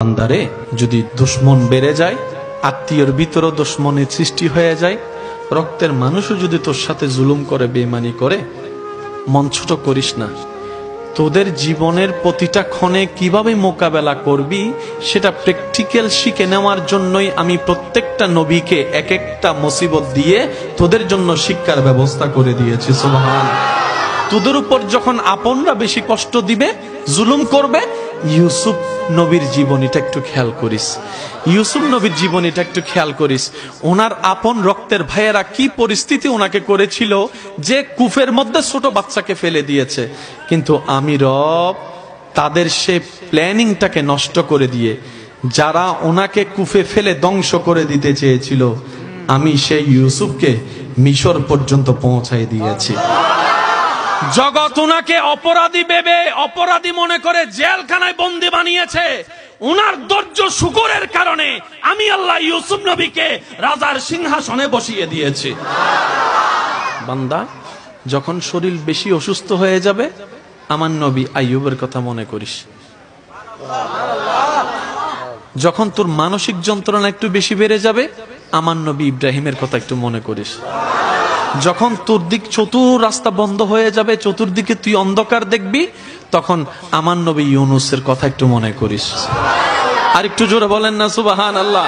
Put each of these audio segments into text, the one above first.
বান্দারে যদি দুশ্মন বেড়ে যায়, আত্মীয়র ভিতরও দুশ্মনের সৃষ্টি হয়ে যায়, রক্তের মানুষও যদি তোর সাথে জুলুম করে, বেঈমানি করে, মন ছোট করিস না। তোদের জীবনের প্রতিটা ক্ষণে কিভাবে মোকাবেলা করবি সেটা প্র্যাকটিক্যাল শিখে নেওয়ার জন্যই আমি প্রত্যেকটা নবীকে এক একটা মুসিবত দিয়ে তোদের জন্য শিক্ষার ব্যবস্থা করে দিয়েছি। সুবহান। তোদের উপর যখন আপনরা বেশি কষ্ট দিবে, জুলুম করবে, ইউসুফ নবীর জীবনীটা একটু খেয়াল করিস। ইউসুফ নবীর জীবনীটা একটু খেয়াল করিস। ওনার আপন রক্তের ভাইয়েরা কি পরিস্থিতি ওনাকে করেছিল যে কূপের মধ্যে ছোট বাচ্চাকে ফেলে দিয়েছে, কিন্তু আমি রব তাদের সে প্ল্যানিংটাকে নষ্ট করে দিয়ে যারা ওনাকে কূপে ফেলে ধ্বংস করে দিতে চেয়েছিল, আমি সেই ইউসুফকে মিশর পর্যন্ত পৌঁছাই দিয়েছি। জগৎ ওনাকে অপরাধী ভেবে, অপরাধী মনে করে জেলখানায় বন্দী বানিয়েছে। ওনার ধৈর্য শুকরের কারণে আমি আল্লাহ ইউসুফ নবীকে রাজার সিংহাসনে বসিয়ে দিয়েছি। বান্দা, যখন শরীর বেশি অসুস্থ হয়ে যাবে, আমার নবী আইয়ুবের কথা মনে করিস। যখন তোর মানসিক যন্ত্রণা একটু বেশি বেড়ে যাবে, আমার নবী ইব্রাহিমের কথা একটু মনে করিস। যখন তোর দিক চতুর রাস্তা বন্ধ হয়ে যাবে, চতুর্দিকে তুই অন্ধকার দেখবি, তখন আমার নবী ইউনুসের কথা একটু মনে করিস। আর একটু জোরে বলেন না সুবহানাল্লাহ।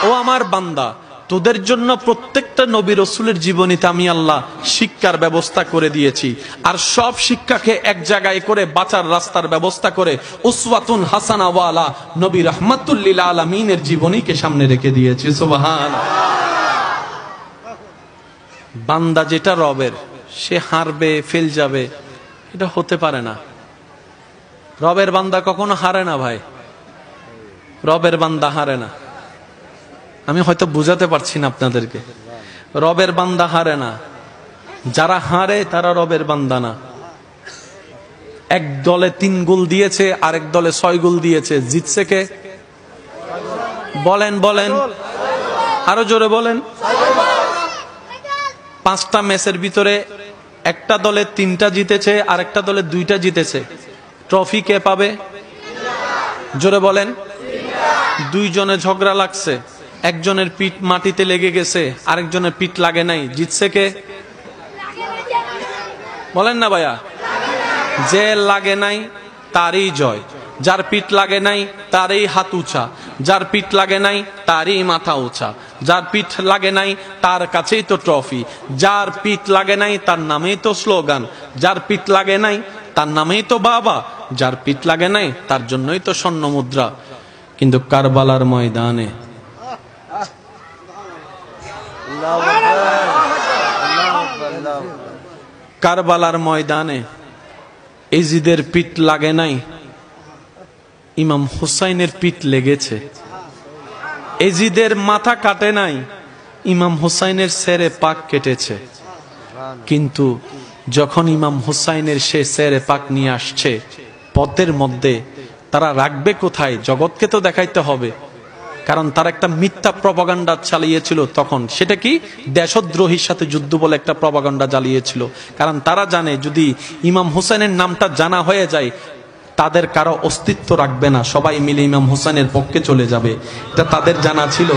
ও আমার বান্দা, তোদের জন্য প্রত্যেকটা নবী রাসূলের জীবনীতে আমি আল্লাহ শিক্ষার ব্যবস্থা করে দিয়েছি। আর সব শিক্ষাকে এক জায়গায় করে বাঁচার রাস্তার ব্যবস্থা করে উসওয়াতুন হাসানা ওয়ালা নবী রাহমাতুল লিল আলামিনের জীবনীকে সামনে রেখে দিয়েছি। সুবহানাল্লাহ। বান্দা যেটা রবের, সে হারবে, ফেল যাবে, এটা হতে পারে না। রবের বান্দা কখনো হারে না ভাই, রবের বান্দা হারে না। আমি হয়তো বুঝাতে পারছি না আপনাদেরকে। রবের বান্দা হারে না। যারা হারে তারা রবের বান্দা না। এক দলে 3 গোল দিয়েছে, আরেক দলে 6 গোল দিয়েছে, জিতছে কে? বলেন বলেন, আরো জোরে বলেন। 5টা ম্যাচের ভিতরে একটা দলে 3টা জিতেছে, আরেকটা দলে 2টা জিতেছে। ট্রফি কে পাবে? জোরে বলেন। 2 জনে ঝগড়া লাগছে, একজনের পিঠ মাটিতে লেগে গেছে, আরেকজনের পিঠ লাগে নাই, জিতছে কে? বলেন না ভাইয়া। যে লাগে নাই তারই জয়, যার পিঠ লাগে নাই তারই হাত উঁচা, যার পিঠ লাগে নাই তারই মাথা উঁচা, যার পিঠ লাগে নাই তার কাছেই তো ট্রফি, যার পিঠ লাগে নাই তার নামেই তো স্লোগান, যার পিঠ লাগে নাই তার নামেই তো বাবা, যার পিঠ লাগে নাই তার জন্যই তো স্বর্ণ মুদ্রা। কিন্তু কারবালার ময়দানে কারবালার ময়দানে এজিদের পিঠ লাগে নাই, ইমাম হুসাইনের পিঠ লেগেছে। এজিদের মাথা কাটে নাই, ইমাম হুসাইনের সেরে পাক কেটেছে। কিন্তু যখন ইমাম হুসাইনের সে সেরে পাক নিয়ে আসছে পথের মধ্যে, তারা রাখবে কোথায়? জগৎকে তো দেখাইতে হবে, কারণ তারা একটা মিথ্যা প্রপাগান্ডা চালিয়েছিল তখন। সেটা কি? দেশদ্রোহীর সাথে যুদ্ধ বলে একটা প্রপাগান্ডা চালিয়েছিল। কারণ তারা জানে যদি ইমাম হুসাইনের নামটা জানা হয়ে যায়, তাদের কারো অস্তিত্ব রাখবে না, সবাই মিলে ইমাম হুসাইনের পক্ষে চলে যাবে। এটা তাদের জানা ছিল,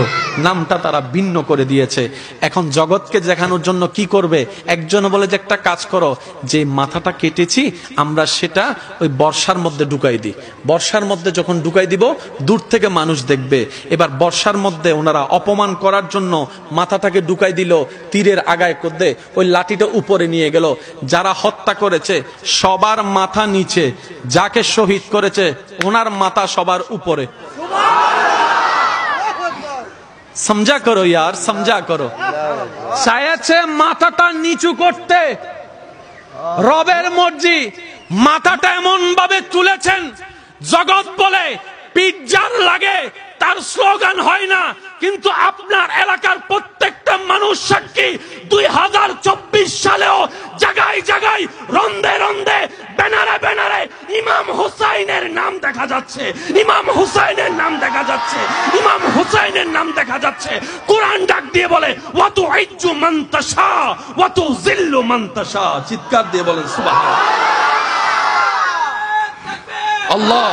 নামটা তারা ভিন্ন করে দিয়েছে। এখন জগৎকে দেখানোর জন্য কি করবে? একজন বলে যে একটা কাজ করো, যে মাথাটা কেটেছি আমরা সেটা ওই বর্ষার মধ্যে ঢুকাই দিই। বর্ষার মধ্যে যখন ঢুকাই দিব, দূর থেকে মানুষ দেখবে। এবার বর্ষার মধ্যে ওনারা অপমান করার জন্য মাথাটাকে ঢুকাই দিল, তীরের আগায় করতে ওই লাঠিটা উপরে নিয়ে গেল। যারা হত্যা করেছে সবার মাথা নিচে, যাকে শহীদ করেছে ওনার মাথা সবার উপরে। সমঝা করো ইয়ার, সমঝা করো। চাইছে মাথাটা নিচু করতে, রবের মর্জি। মাথাটা এমন ভাবে তুলেছেন, জগৎ বলে পিজ্জার লাগে, তার স্লোগান হয় না। কিন্তু আপনার এলাকার প্রত্যেকটা মানুষ সাক্ষী, 2024 সালেও জায়গায় জায়গায়, রন্দে রন্দে, ব্যানারে ব্যানারে ইমাম হুসাইনের নাম দেখা যাচ্ছে, ইমাম হুসাইনের নাম দেখা যাচ্ছে, ইমাম হুসাইনের নাম দেখা যাচ্ছে। কোরআন ডাক দিয়ে বলে ওয়াতু ইজ্জু মান তাশা ওয়াতু জিল্লু মান তাশা। চিৎকার দিয়ে বলেন সুবহানাল্লাহ। আল্লাহ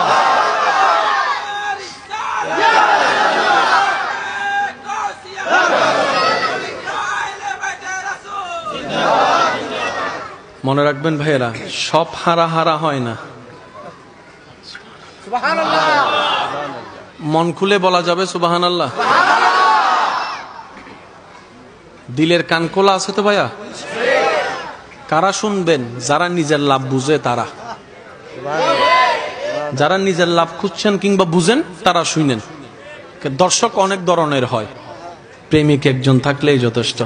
মনে রাখবেন ভাইয়েরা, সব হারা হারা হয় না। মন খুলে বলা যাবে সুবহানাল্লাহ। দিলের কান খোলা আছে তো ভাইয়া? কারা শুনবেন? যারা নিজের লাভ বুঝে তারা। যারা নিজের লাভ খুঁজছেন কিংবা বুঝেন তারা শুনেন। দর্শক অনেক ধরনের হয়, প্রেমিক একজন থাকলেই যথেষ্ট।